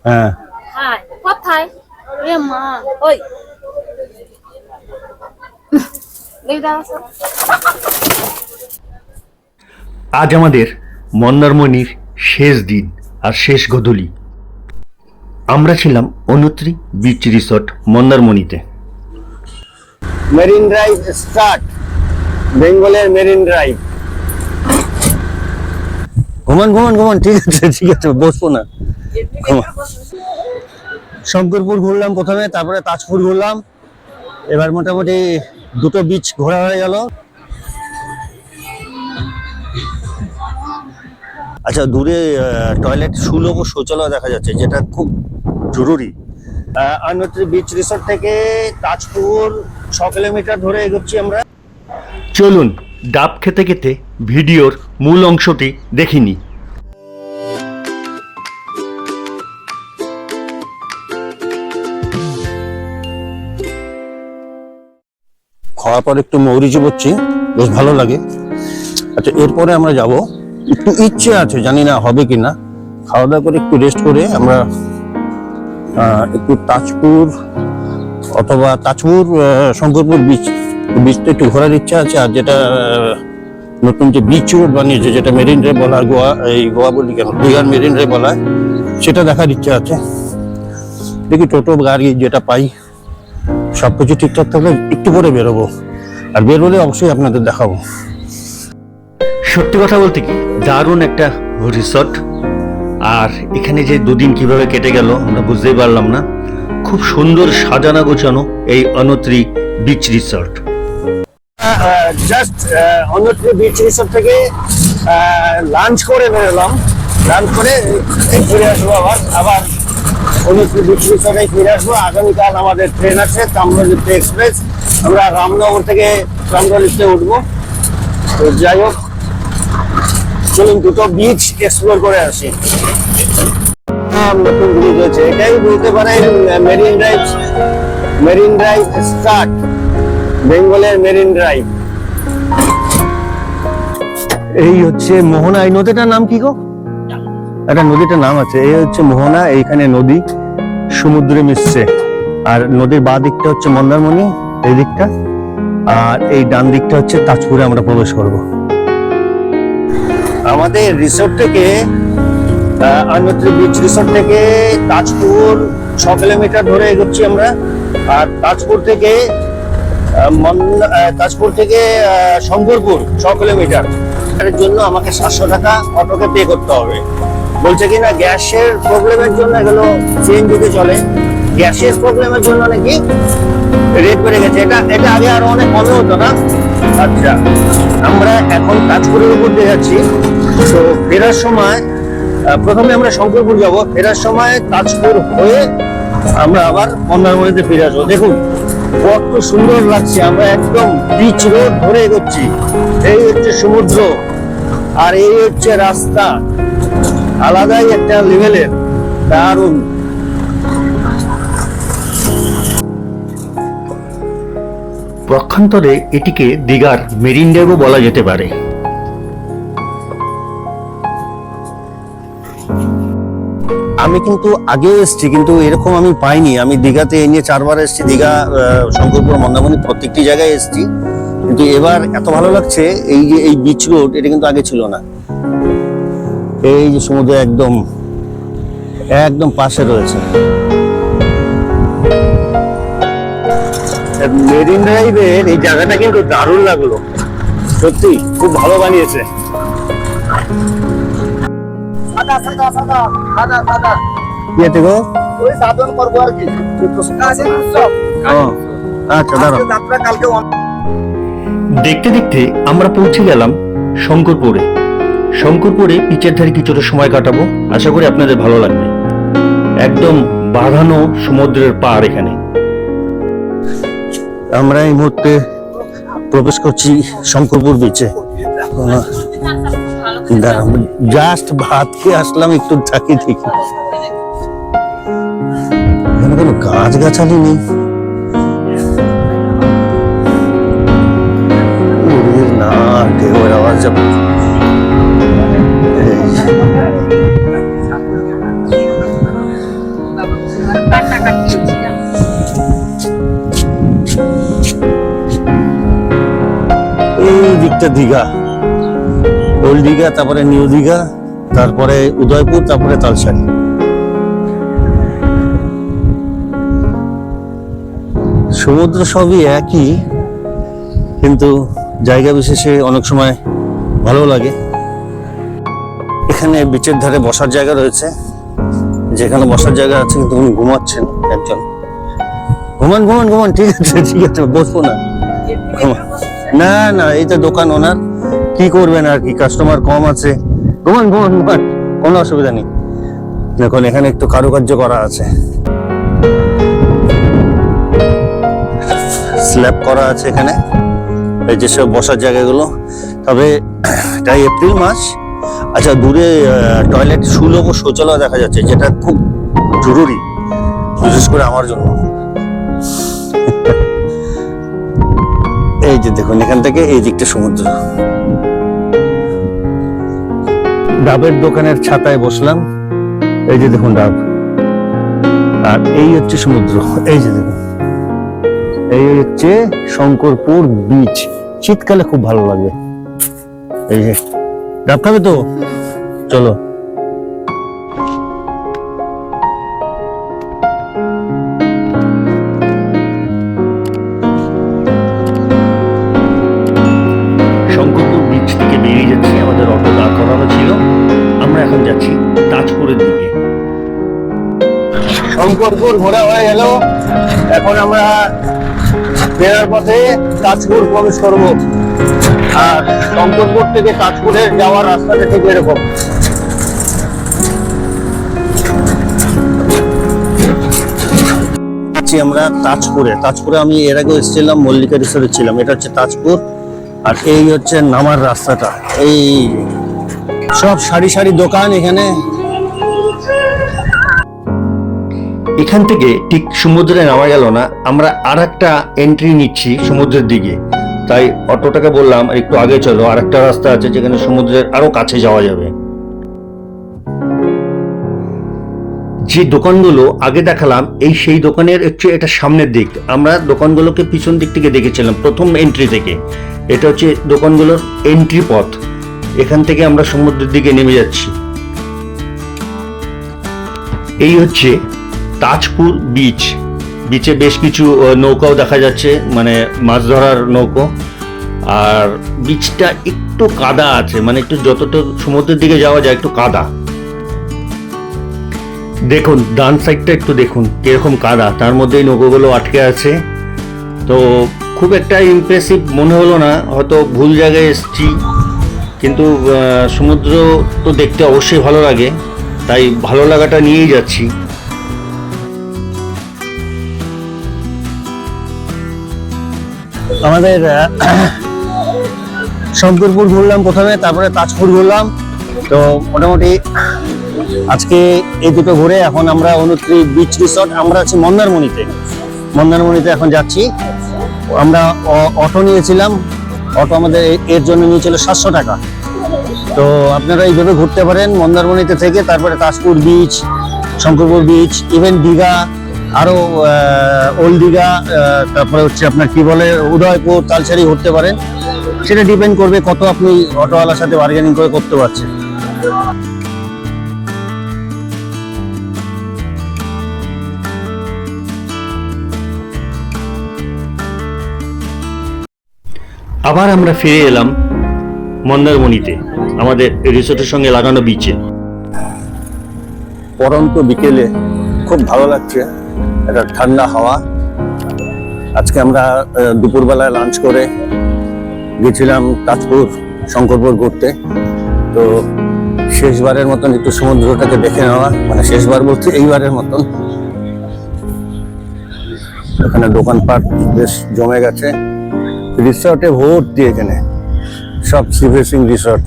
হ্যাঁ কোথায়? এ মা, ওই আজ আমাদের মন্দারমণির শেষ দিন আর শেষ গধূলি। আমরা ছিলাম অনুত্রি বিচ রিসর্ট মন্দারমণিতে। মেরিন ড্রাইভ স্টার্ট, বেঙ্গলের মেরিন ড্রাইভ। ঘুমান, ঠিক আছে, বসবো না। শঙ্করপুর ঘুরলাম প্রথমে, তারপরে তাজপুর ঘুরলাম। এবার মোটামুটি দুটো বিচ ঘোরা হয়ে গেল। আচ্ছা, দূরে টয়লেট, সুলভ শৌচালয় দেখা যাচ্ছে, যেটা খুব জরুরি। অনুত্রি বিচ রিসর্ট থেকে তাজপুর 6 কিলোমিটার ধরে এগোচ্ছি আমরা। চলুন ডাব খেতে খেতে ভিডিওর মূল অংশটি দেখিনি। খাওয়ার পর একটু মৌরি চিবোচ্ছি, বেশ ভালো লাগে। আচ্ছা, এরপরে আমরা যাব, একটু ইচ্ছে আছে, জানি না হবে কিনা, খাওয়া দাওয়া করে একটু রেস্ট করে আমরা একটু তাজপুর অথবা শঙ্করপুর বিচটা একটু ঘোরার ইচ্ছা আছে। আর যেটা নতুন যে বিচ রোড বানিয়েছে, যেটা মেরিন ড্রাইভ বলা হয়, গোয়া বলি কেন, দীঘার মেরিন ড্রাইভ বলা হয়, সেটা দেখার ইচ্ছা আছে। দেখি টোটো গাড়ি যেটা পাই, সবকিছু ঠিকঠাক থাকলে একটু পরে বেরোবো। আর বেরোলে অবশ্যই আপনাদের দেখাবো। সত্যি কথা বলতে কি, দারুণ একটা রিসর্ট। আর এখানে যে দুদিন কিভাবে কেটে গেল আমরা বুঝতেই পারলাম না। খুব সুন্দর সাজানো গোছানো এই অনুত্রি বিচ রিসর্ট। জাস্ট অনুত্রি বিচ রিসর্ট থেকে লাঞ্চ করে বেরোলাম। লাঞ্চ করে ফিরে আসবো, আবার অনুত্রি বিচ রিসর্টে ফিরে আসবো। আগামীকাল আমাদের ট্রেন আছে তাম্রলিপ্ত এক্সপ্রেস। আমরা রামনগর থেকে তাম্রলিপ্তে উঠবো। তো যাই হোক, চলুন দুটো বিচ এক্সপ্লোর করে আসি। নতুন ব্রিজ হয়েছে, এটাই বলতে পারেন মেরিন ড্রাইভ স্টার্ট, বেঙ্গলের মেরিন ড্রাইভ। এই হচ্ছে মোহনা। এই নদীটার নাম কি গো? একটা নদীটার নাম আছে, এই হচ্ছে মোহনা। এইখানে নদী সমুদ্রে মিশছে। আর নদীর বাঁ দিকটা হচ্ছে মন্দারমণি, এই দিকটা। আর এই ডান দিকটা হচ্ছে তাজপুরে আমরা প্রবেশ করব। আমাদের রিসোর্ট থেকে অনুত্রি বিচ রিসোর্ট থেকে তাজপুর 6 কিলোমিটার ধরে এগোচ্ছি আমরা। আর তাজপুর থেকে শঙ্করপুর 6 কিলোমিটার। এর জন্য আমাকে 700 টাকা অটোকে পে করতে হবে। বলছে কিনা গ্যাসের প্রবলেমের জন্য এগুলো চেঞ্জ হতে চলে, গ্যাসের প্রবলেমের জন্য নাকি রেট বেড়ে গেছে। এটা আগে আরো অনেক কমে হতো না। আচ্ছা, আমরা এখন তাজপুরের উপর দিয়ে যাচ্ছি। তো ফেরার সময় প্রথমে আমরা শঙ্করপুর যাব, ফেরার সময় তাজপুর হয়ে আমরা আবার মন্দারমণিতে ফিরে আসবো। দেখুন কত সুন্দর লাগছে, আমরা একদম বিচ রোড ধরে এগোচ্ছি। এই হচ্ছে সমুদ্র আর এই হচ্ছে রাস্তা, আলাদাই একটা লেভেলের, দারুণ। পক্ষান্তরে এটিকে দীঘার মেরিন ড্রাইভও বলা যেতে পারে। আমি কিন্তু আগে এসেছি, কিন্তু এরকম আমি পাইনি। আমি দীঘাতে এই নিয়ে 4 বার এসেছি, দীঘা, শঙ্করপুর, মন্দারমণি, প্রত্যেকটি জায়গায় এসেছি। কিন্তু এবার এত ভালো লাগছে, এই যে এই বিচ রোড, এটা কিন্তু আগে ছিল না। এই যে সমুদ্র একদম পাশে রয়েছে। মেরিন ড্রাইভের এই জায়গাটা কিন্তু দারুণ লাগলো, সত্যি খুব ভালো বানিয়েছে। দেখতে দেখতে আমরা পৌঁছে গেলাম শঙ্করপুরে পিচের ধারে কিছুটা সময় কাটাবো। আশা করি আপনাদের ভালো লাগবে। একদম বাঁধানো সমুদ্রের পাড় এখানে। আমরা এই মুহূর্তে প্রবেশ করছি শঙ্করপুর বিচে। জাস্ট ভাত খেয়ে আসলাম, একটু থাকি দেখি। এখানে কোনো গাছগাছালি নেই। না, ঢেউয়ের আওয়াজ যাবে। হচ্ছে দীঘা, ওল্ড দীঘা, তারপরে নিউ দীঘা, তারপরে উদয়পুর, তারপরে তালসারি। সমুদ্র সবই একই, কিন্তু জায়গা বিশেষে অনেক সময় ভালো লাগে। এখানে বিচের ধারে বসার জায়গা রয়েছে, যেখানে বসার জায়গা আছে, কিন্তু উনি ঘুমাচ্ছেন একজন। ঘুমান ঘুমান ঘুমান, ঠিক আছে ঠিক আছে, বসবো না। না না, এই তো দোকান ওনার, কি করবেন আর কি, কাস্টমার কম আছে। ঘুমান ঘুমান ঘুমান, কোনো অসুবিধা নেই। দেখুন এখানে একটু কারুকার্য করা আছে, স্ল্যাব করা আছে এখানে, এই যে সব বসার জায়গাগুলো। তবে এটা এপ্রিল মাস। আচ্ছা, দূরে টয়লেট, সুলভ ও শৌচালয় দেখা যাচ্ছে, যেটা খুব জরুরি, বিশেষ করে আমার জন্য। এই যে দেখুন, এখান থেকে এই দিকটা সমুদ্র। ডাবের দোকানের ছাতায় বসলাম, এই যে দেখুন ডাব, আর এই হচ্ছে সমুদ্র। এই যে দেখুন, এই হচ্ছে শঙ্করপুর বিচ। শীতকালে খুব ভালো লাগবে। এই যে ডাব খাবে তো, চলো। শঙ্করপুর বিচ থেকে বেরিয়ে যাচ্ছি, আমাদের অটো দাঁড় করানো ছিল। আমরা এখন যাচ্ছি তাজপুরের দিকে। শঙ্করপুর ঘোরা হয়ে গেল, এখন আমরা ফেরার পথে তাজপুর প্রবেশ করব। আর শঙ্করপুর থেকে তাজপুরের যাওয়ার রাস্তাটা ঠিক এরকম। আমরা তাজপুরে আমি এর আগে এসেছিলাম, মল্লিকা রিসোর্টে ছিলাম। এটা হচ্ছে তাজপুর, আর এই হচ্ছে নামার রাস্তাটা। এই সব সারি সারি দোকান এখানে। এখান থেকে ঠিক সমুদ্রে নামা গেল না, আমরা আর একটা এন্ট্রি নিচ্ছি সমুদ্রের দিকে। তাই অটোটাকে বললাম একটু আগে চলো, আর একটা রাস্তা আছে যেখানে সমুদ্রের আরো কাছে যাওয়া যাবে। যে দোকানগুলো আগে দেখালাম, এই সেই দোকানের হচ্ছে এটা সামনের দিক। আমরা দোকানগুলোকে পিছন দিক থেকে দেখেছিলাম, প্রথম এন্ট্রি থেকে। এটা হচ্ছে দোকানগুলোর এন্ট্রি পথ। এখান থেকে আমরা সমুদ্রের দিকে নেমে যাচ্ছি। এই হচ্ছে তাজপুর বিচ। বিচে বেশ কিছু নৌকাও দেখা যাচ্ছে, মানে মাছ ধরার নৌকো। আর বিচটা একটু কাদা আছে, মানে একটু যতটা সমুদ্রের দিকে যাওয়া যায় একটু কাদা। দেখুন ডান সাইডটা একটু দেখুন কিরকম কাদা, তার মধ্যে নৌকোগুলো আটকে আছে। তো খুব একটা ইমপ্রেসিভ মনে হলো না, হয়তো ভুল জায়গায় এসেছি। কিন্তু সমুদ্র তো দেখতে অবশ্যই ভালো লাগে, তাই ভালো লাগাটা নিয়েই যাচ্ছি। আমাদের শঙ্করপুর ঘুরলাম প্রথমে, তারপরে তাজপুর ঘুরলাম। তো মোটামুটি আজকে এই দুটো ঘুরে এখন আমরা 29 বিচ রিসর্ট, আমরা আছি মন্দারমণিতে এখন যাচ্ছি। আমরা অটো নিয়েছিলাম, অটো আমাদের এর জন্য নিয়েছিল 700 টাকা। তো আপনারা এইভাবে ঘুরতে পারেন মন্দারমণিতে থেকে, তারপরে Tajpur beach, Shankarpur beach, even Digha, আরো ওল্ড দীঘা, তারপরে হচ্ছে আপনার কি বলে উদয়পুর, তালসারি ঘুরতে পারেন। সেটা ডিপেন্ড করবে কত আপনি অটোওয়ালার সাথে বার্গেনিং করে করতে পারছেন। আবার আমরা ফিরে এলাম মন্দারমণিতে, আমাদের রিসোর্টের সঙ্গে লাগানো বিচে। পরন্ত বিকেলে খুব ভালো লাগছে, একটা ঠান্ডা হাওয়া। আজকে আমরা দুপুরবেলায় লাঞ্চ করে গেছিলাম তাজপুর, শঙ্করপুর ঘুরতে। তো শেষবারের মতন একটু সমুদ্রটাকে দেখে নেওয়া, মানে শেষবার বলতে এইবারের মতন। এখানে দোকানপাট বেশ জমে গেছে, রিসর্টে ভর্তি, এখানে সব সি ফেসিং রিসর্ট।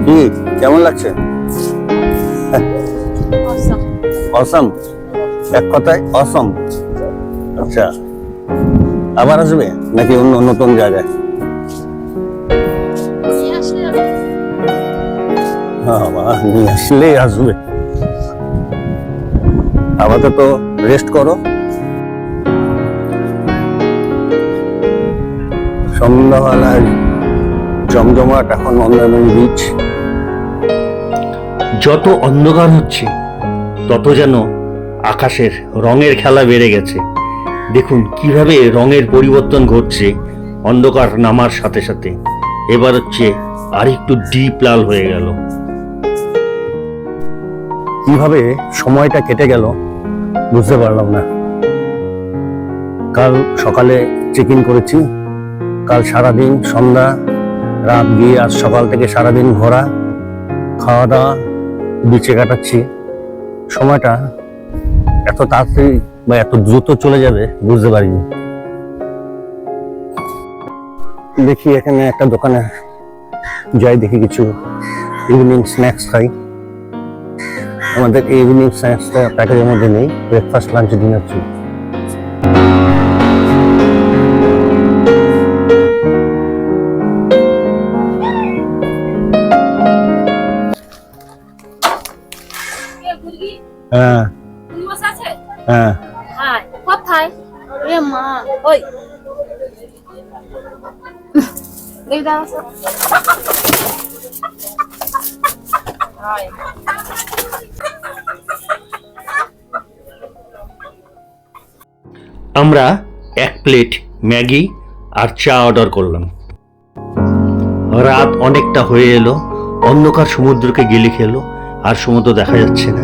কি কেমন লাগছে? অসম, এক কথায় অসম। আচ্ছা, আবার আসবে নাকি অন্য নতুন জায়গায়? নিয়ে আসলেই আসবে। আপাতত রেস্ট করো, সন্ধ্যাবেলায় জমজমাট এখন মন্দারমণি বিচ। যত অন্ধকার হচ্ছে তত যেন আকাশের রঙের খেলা বেড়ে গেছে। দেখুন কিভাবে রঙের পরিবর্তন ঘটছে অন্ধকার নামার সাথে সাথে। এবার হচ্ছে আর একটু ডিপ লাল হয়ে গেল। কিভাবে সময়টা কেটে গেল বুঝতে পারলাম না। কাল সকালে চেক ইন করেছি, কাল সারাদিন সন্ধ্যা রাত গিয়ে আজ সকাল থেকে সারাদিন ঘোরা, খাওয়া দাওয়া, বিচে কাটাচ্ছি। সময়টা এত তাড়াতাড়ি বা এত দ্রুত চলে যাবে বুঝতে পারিনি। দেখি এখানে একটা দোকানে যাই, দেখি কিছু ইভিনিং স্ন্যাক্স খাই। আমাদের এই ইভিনিং স্ন্যাক্সটা প্যাকেজের মধ্যে নেই, ব্রেকফাস্ট লাঞ্চ ডিনার ছিল। এ মুরগি হ্যাঁ মুরগি বসে আছে। হ্যাঁ, হাই কোথায়? এ মা ওই দেখ দাও হাই আমরা এক প্লেট ম্যাগি আর চা অর্ডার করলাম। রাত অনেকটা হয়ে এলো, অন্ধকার সমুদ্রকে গিলে খেলো, আর সমুদ্র দেখা যাচ্ছে না।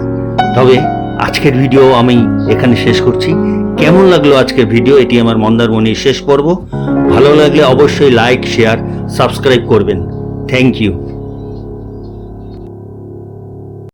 তবে আজকের ভিডিও আমি এখানে শেষ করছি। কেমন লাগলো আজকের ভিডিও? এটি আমার মন্দারমণির শেষ পর্ব। ভালো লাগলে অবশ্যই লাইক, শেয়ার, সাবস্ক্রাইব করবেন। Thank you.